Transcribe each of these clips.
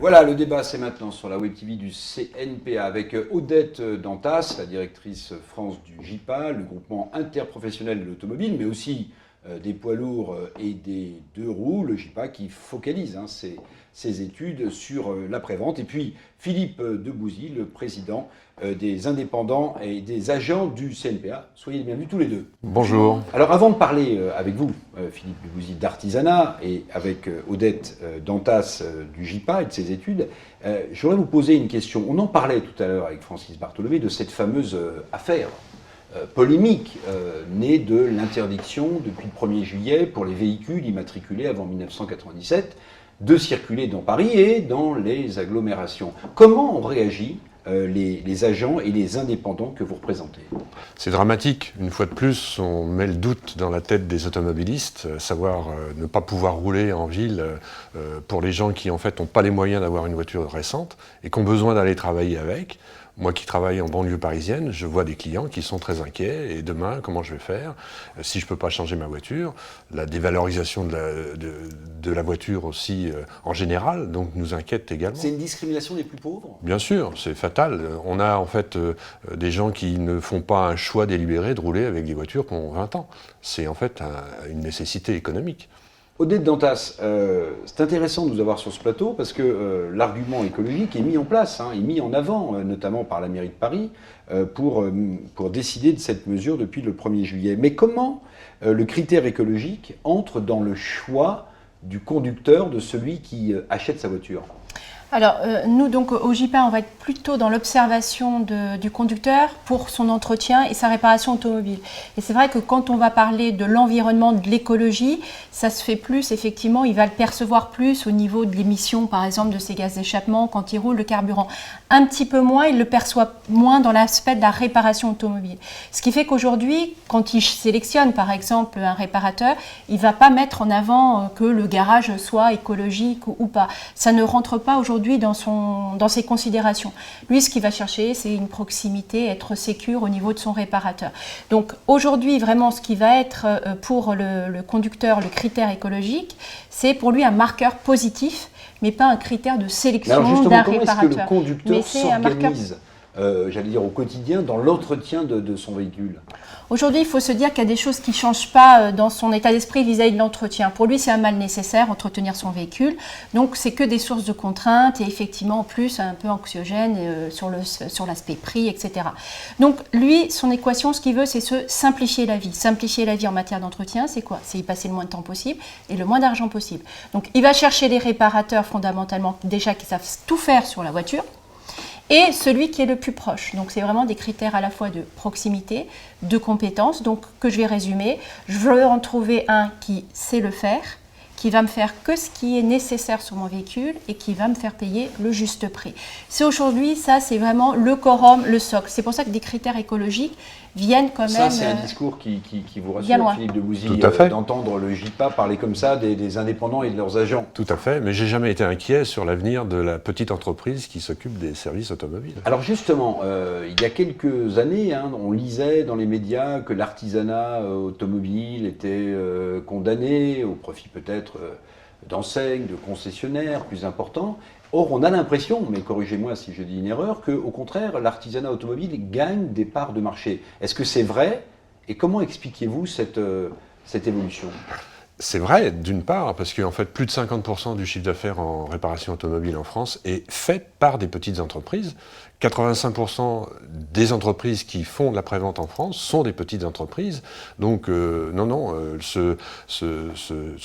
Voilà, le débat c'est maintenant sur la Web TV du CNPA avec Odette Dantas, la directrice France du JIPA, le groupement interprofessionnel de l'automobile, mais aussi des poids lourds et des deux roues, le JIPA qui focalise ses études sur l'après-vente. Et puis Philippe Debouzy, le président des indépendants et des agents du CNPA. Soyez les bienvenus tous les deux. Bonjour. Alors avant de parler avec vous, Philippe Debouzy, d'artisanat et avec Odette Dantas du JIPA et de ses études, je voudrais vous poser une question. On en parlait tout à l'heure avec Francis Bartholomé de cette fameuse affaire polémique née de l'interdiction depuis le 1er juillet pour les véhicules immatriculés avant 1997 de circuler dans Paris et dans les agglomérations. Comment ont réagi les agents et les indépendants que vous représentez? C'est dramatique. Une fois de plus, on met le doute dans la tête des automobilistes, savoir ne pas pouvoir rouler en ville pour les gens qui en fait n'ont pas les moyens d'avoir une voiture récente et qui ont besoin d'aller travailler avec. Moi qui travaille en banlieue parisienne, je vois des clients qui sont très inquiets. Et demain, comment je vais faire si je ne peux pas changer ma voiture? La dévalorisation de la voiture aussi en général, donc nous inquiète également. C'est une discrimination des plus pauvres? Bien sûr, c'est fatal. On a en fait des gens qui ne font pas un choix délibéré de rouler avec des voitures qui ont 20 ans. C'est en fait une nécessité économique. Odette Dantas, c'est intéressant de vous avoir sur ce plateau parce que l'argument écologique est mis en place, est mis en avant, notamment par la mairie de Paris, pour décider de cette mesure depuis le 1er juillet. Mais comment le critère écologique entre dans le choix du conducteur, de celui qui achète sa voiture? Alors, nous, donc, au JIPA, on va être plutôt dans l'observation du conducteur pour son entretien et sa réparation automobile. Et c'est vrai que quand on va parler de l'environnement, de l'écologie, ça se fait plus, effectivement, il va le percevoir plus au niveau de l'émission, par exemple, de ses gaz d'échappement, quand il roule le carburant. Un petit peu moins, il le perçoit moins dans l'aspect de la réparation automobile. Ce qui fait qu'aujourd'hui, quand il sélectionne, par exemple, un réparateur, il ne va pas mettre en avant que le garage soit écologique ou pas. Ça ne rentre pas aujourd'hui dans ses considérations. Lui, ce qu'il va chercher, c'est une proximité, être sécure au niveau de son réparateur. Donc aujourd'hui, vraiment, ce qui va être pour le conducteur, le critère écologique, c'est pour lui un marqueur positif, mais pas un critère de sélection d'un réparateur. Comment est-ce que le conducteur s'organise, j'allais dire au quotidien, dans l'entretien de son véhicule? Aujourd'hui, il faut se dire qu'il y a des choses qui ne changent pas dans son état d'esprit vis-à-vis de l'entretien. Pour lui, c'est un mal nécessaire, entretenir son véhicule. Donc, c'est que des sources de contraintes et effectivement, en plus, un peu anxiogène sur l'aspect prix, etc. Donc, lui, son équation, ce qu'il veut, c'est se simplifier la vie. Simplifier la vie en matière d'entretien, c'est quoi? C'est y passer le moins de temps possible et le moins d'argent possible. Donc, il va chercher les réparateurs, fondamentalement, déjà qui savent tout faire sur la voiture, et celui qui est le plus proche. Donc c'est vraiment des critères à la fois de proximité, de compétence, donc que je vais résumer. Je veux en trouver un qui sait le faire, qui va me faire que ce qui est nécessaire sur mon véhicule et qui va me faire payer le juste prix. C'est aujourd'hui, ça c'est vraiment le quorum, le socle. C'est pour ça que des critères écologiques viennent quand même... Ça c'est un discours qui vous rassure, Philippe Debouzy, d'entendre le JIPA parler comme ça des indépendants et de leurs agents? Tout à fait, mais j'ai jamais été inquiet sur l'avenir de la petite entreprise qui s'occupe des services automobiles. Alors justement, il y a quelques années, on lisait dans les médias que l'artisanat automobile était condamné au profit peut-être d'enseignes, de concessionnaires plus importants. Or, on a l'impression, mais corrigez-moi si je dis une erreur, qu'au contraire, l'artisanat automobile gagne des parts de marché. Est-ce que c'est vrai? Et comment expliquez-vous cette évolution? C'est vrai, d'une part, parce qu'en fait, plus de 50% du chiffre d'affaires en réparation automobile en France est fait par des petites entreprises. 85% des entreprises qui font de la prévente en France sont des petites entreprises. Donc, ce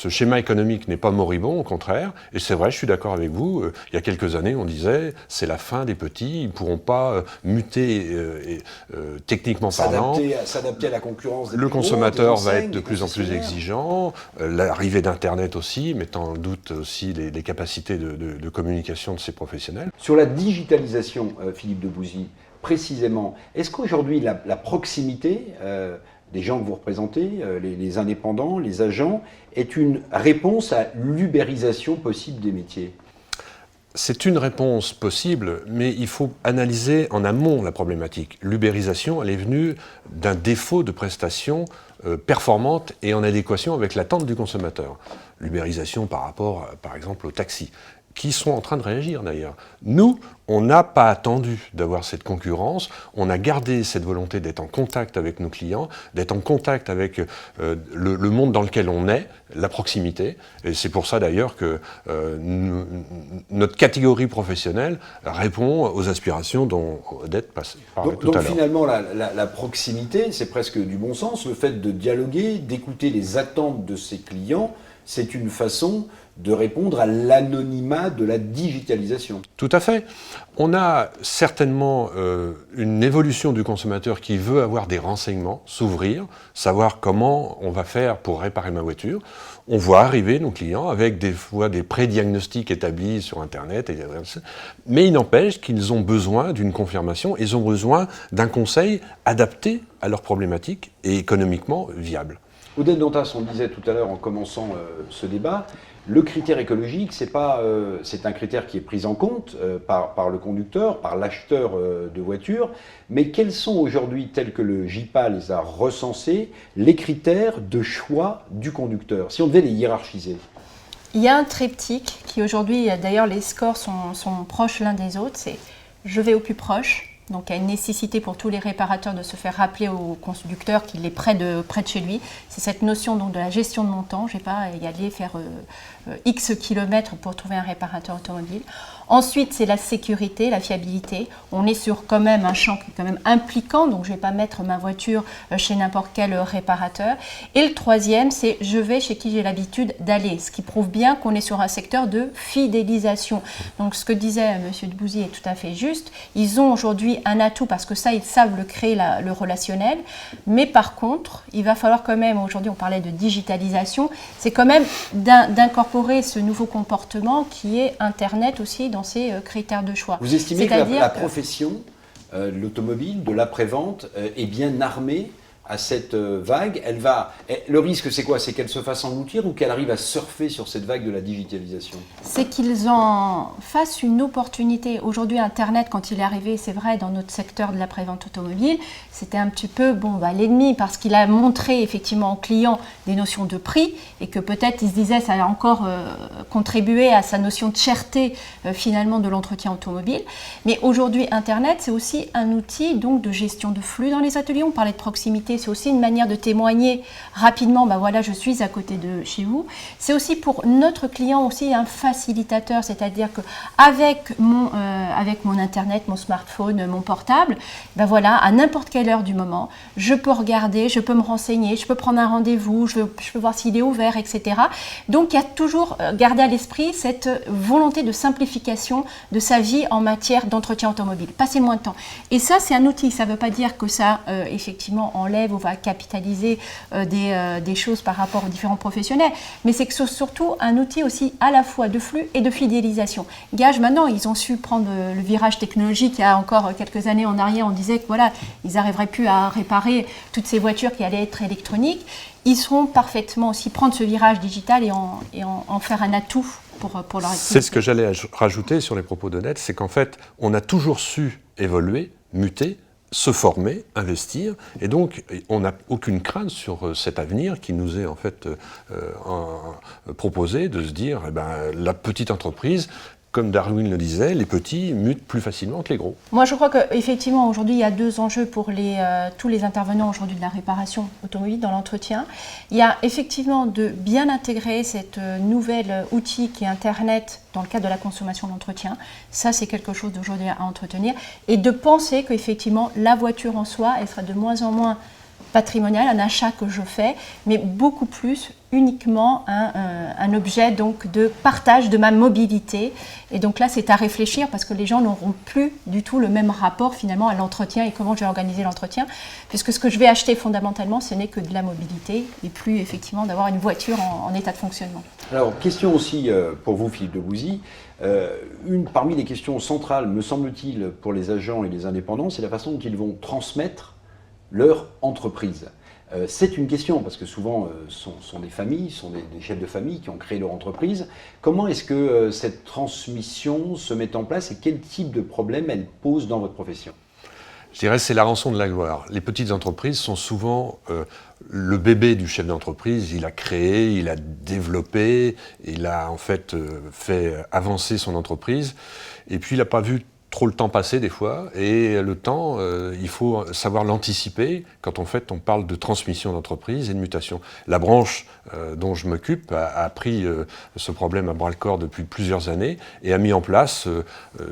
schéma économique n'est pas moribond, au contraire. Et c'est vrai, je suis d'accord avec vous. Il y a quelques années, on disait, c'est la fin des petits. Ils ne pourront pas muter techniquement parlant. S'adapter à la concurrence des Le plus gros, consommateur des va enseignes, être de plus en plus exigeant. L'arrivée d'Internet aussi, mettant en doute aussi les capacités de communication de ces professionnels. Sur la digitalisation, Philippe Debouzy, précisément, est-ce qu'aujourd'hui la proximité des gens que vous représentez, les indépendants, les agents, est une réponse à l'ubérisation possible des métiers? C'est une réponse possible, mais il faut analyser en amont la problématique. L'ubérisation, elle est venue d'un défaut de prestations performantes et en adéquation avec l'attente du consommateur. L'ubérisation par rapport, par exemple, au taxi. qui sont en train de réagir d'ailleurs. Nous, on n'a pas attendu d'avoir cette concurrence, on a gardé cette volonté d'être en contact avec nos clients, d'être en contact avec le monde dans lequel on est, la proximité, et c'est pour ça d'ailleurs que notre catégorie professionnelle répond aux aspirations dont Odette parlait tout à l'heure. Donc finalement, la proximité, c'est presque du bon sens, le fait de dialoguer, d'écouter les attentes de ses clients, c'est une façon de répondre à l'anonymat de la digitalisation. Tout à fait. On a certainement une évolution du consommateur qui veut avoir des renseignements, s'ouvrir, savoir comment on va faire pour réparer ma voiture. On voit arriver nos clients avec des fois des pré-diagnostics établis sur Internet, mais il n'empêche qu'ils ont besoin d'une confirmation, ils ont besoin d'un conseil adapté à leurs problématiques et économiquement viable. Odette Dantas, on le disait tout à l'heure en commençant ce débat, le critère écologique, c'est un critère qui est pris en compte par le conducteur, par l'acheteur de voitures, mais quels sont aujourd'hui, tels que le JIPA les a recensés, les critères de choix du conducteur, si on devait les hiérarchiser? Il y a un triptyque qui aujourd'hui, d'ailleurs les scores sont proches l'un des autres, c'est je vais au plus proche. Donc il y a une nécessité pour tous les réparateurs de se faire rappeler au conducteur qu'il est près de chez lui. C'est cette notion donc de la gestion de mon temps. Je ne vais pas y aller faire X kilomètres pour trouver un réparateur automobile. Ensuite, c'est la sécurité, la fiabilité. On est sur quand même un champ qui est quand même impliquant, donc je ne vais pas mettre ma voiture chez n'importe quel réparateur. Et le troisième, c'est je vais chez qui j'ai l'habitude d'aller, ce qui prouve bien qu'on est sur un secteur de fidélisation. Donc ce que disait M. Debouzy est tout à fait juste. Ils ont aujourd'hui un atout parce que ça, ils savent le créer, le relationnel. Mais par contre, il va falloir quand même, aujourd'hui on parlait de digitalisation, c'est quand même d'incorporer ce nouveau comportement qui est Internet aussi dans ces critères de choix. Vous estimez que la profession de l'automobile, de l'après-vente, est bien armée à cette vague? Le risque, c'est quoi? C'est qu'elle se fasse engloutir ou qu'elle arrive à surfer sur cette vague de la digitalisation? C'est qu'ils en fassent une opportunité. Aujourd'hui, Internet, quand il est arrivé, c'est vrai, dans notre secteur de l'après-vente automobile, c'était un petit peu l'ennemi parce qu'il a montré effectivement aux clients des notions de prix et que peut-être il se disait ça a encore contribué à sa notion de cherté finalement de l'entretien automobile. Mais aujourd'hui, Internet, c'est aussi un outil donc de gestion de flux dans les ateliers. On parlait de proximité, c'est aussi une manière de témoigner rapidement, voilà, je suis à côté de chez vous. C'est aussi pour notre client aussi un facilitateur, c'est-à-dire qu'avec mon Internet, mon smartphone, mon portable, voilà, à n'importe quelle heure du moment, je peux regarder, je peux me renseigner, je peux prendre un rendez-vous, je peux voir s'il est ouvert, etc. Donc il y a toujours gardé à l'esprit cette volonté de simplification de sa vie en matière d'entretien automobile, passer moins de temps. Et ça, c'est un outil, ça ne veut pas dire que ça, effectivement, enlève ou va capitaliser des choses par rapport aux différents professionnels, mais c'est que c'est surtout un outil aussi à la fois de flux et de fidélisation. Gage, maintenant, ils ont su prendre le virage technologique. Il y a encore quelques années en arrière, on disait que voilà, ils n'arriveraient plus à réparer toutes ces voitures qui allaient être électroniques. Ils seront parfaitement aussi prendre ce virage digital et en faire un atout pour leur activité. C'est ce que j'allais rajouter sur les propos d'Odette, c'est qu'en fait, on a toujours su évoluer, muter, se former, investir, et donc on n'a aucune crainte sur cet avenir qui nous est en fait proposé, de se dire, la petite entreprise, comme Darwin le disait, les petits mutent plus facilement que les gros. Moi, je crois qu'effectivement, aujourd'hui, il y a deux enjeux pour tous les intervenants aujourd'hui de la réparation automobile dans l'entretien. Il y a effectivement de bien intégrer cette nouvel outil qui est Internet dans le cadre de la consommation d'entretien. Ça, c'est quelque chose d'aujourd'hui à entretenir. Et de penser qu'effectivement, la voiture en soi, elle sera de moins en moins patrimonial, un achat que je fais, mais beaucoup plus uniquement un objet donc de partage de ma mobilité. Et donc là, c'est à réfléchir parce que les gens n'auront plus du tout le même rapport finalement à l'entretien et comment je vais organiser l'entretien, puisque ce que je vais acheter fondamentalement, ce n'est que de la mobilité et plus effectivement d'avoir une voiture en état de fonctionnement. Alors, question aussi pour vous, Philippe Debouzy. Parmi les questions centrales, me semble-t-il, pour les agents et les indépendants, c'est la façon dont ils vont transmettre leur entreprise. C'est une question, parce que souvent sont des familles, sont des chefs de famille qui ont créé leur entreprise. Comment est-ce que cette transmission se met en place et quel type de problème elle pose dans votre profession? Je dirais que c'est la rançon de la gloire. Les petites entreprises sont souvent le bébé du chef d'entreprise. Il a créé, il a développé, il a en fait fait avancer son entreprise. Et puis il n'a pas vu trop le temps passer des fois, et le temps, il faut savoir l'anticiper quand en fait on parle de transmission d'entreprise et de mutation. La branche dont je m'occupe a pris ce problème à bras-le-corps depuis plusieurs années et a mis en place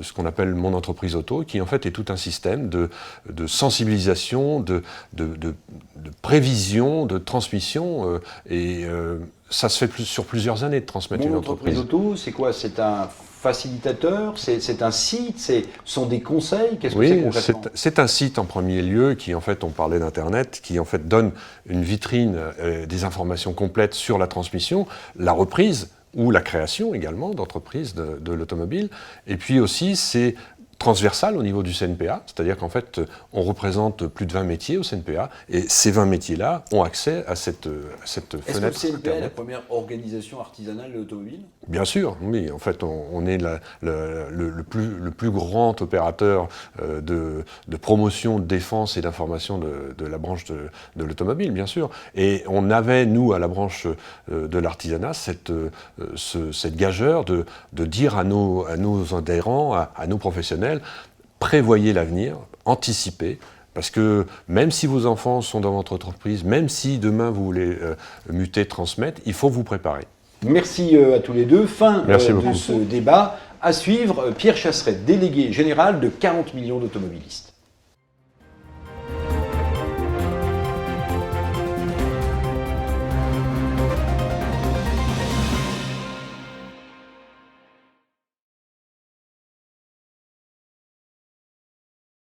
ce qu'on appelle Mon Entreprise Auto, qui en fait est tout un système de sensibilisation, de prévision, de transmission, ça se fait sur plusieurs années de transmettre une entreprise. Mon Entreprise Auto, c'est quoi? C'est un facilitateur, c'est un site, ce sont des conseils, qu'est-ce que c'est concrètement? C'est un site en premier lieu qui, en fait, on parlait d'Internet, qui en fait donne une vitrine, des informations complètes sur la transmission, la reprise ou la création également d'entreprises de l'automobile. Et puis aussi, c'est transversal au niveau du CNPA, c'est-à-dire qu'en fait, on représente plus de 20 métiers au CNPA, et ces 20 métiers-là ont accès à cette fenêtre. Est-ce que le CNPA est la première organisation artisanale de l'automobile? Bien sûr, oui. En fait, on est le plus grand opérateur de promotion, de défense et d'information de la branche de l'automobile, bien sûr. Et on avait, nous, à la branche de l'artisanat, cette gageure de dire à nos adhérents, à nos professionnels, prévoyez l'avenir, anticipez, parce que même si vos enfants sont dans votre entreprise, même si demain vous voulez muter, transmettre, il faut vous préparer. Merci à tous les deux. Fin de ce débat. À suivre, Pierre Chasseret, délégué général de 40 millions d'automobilistes.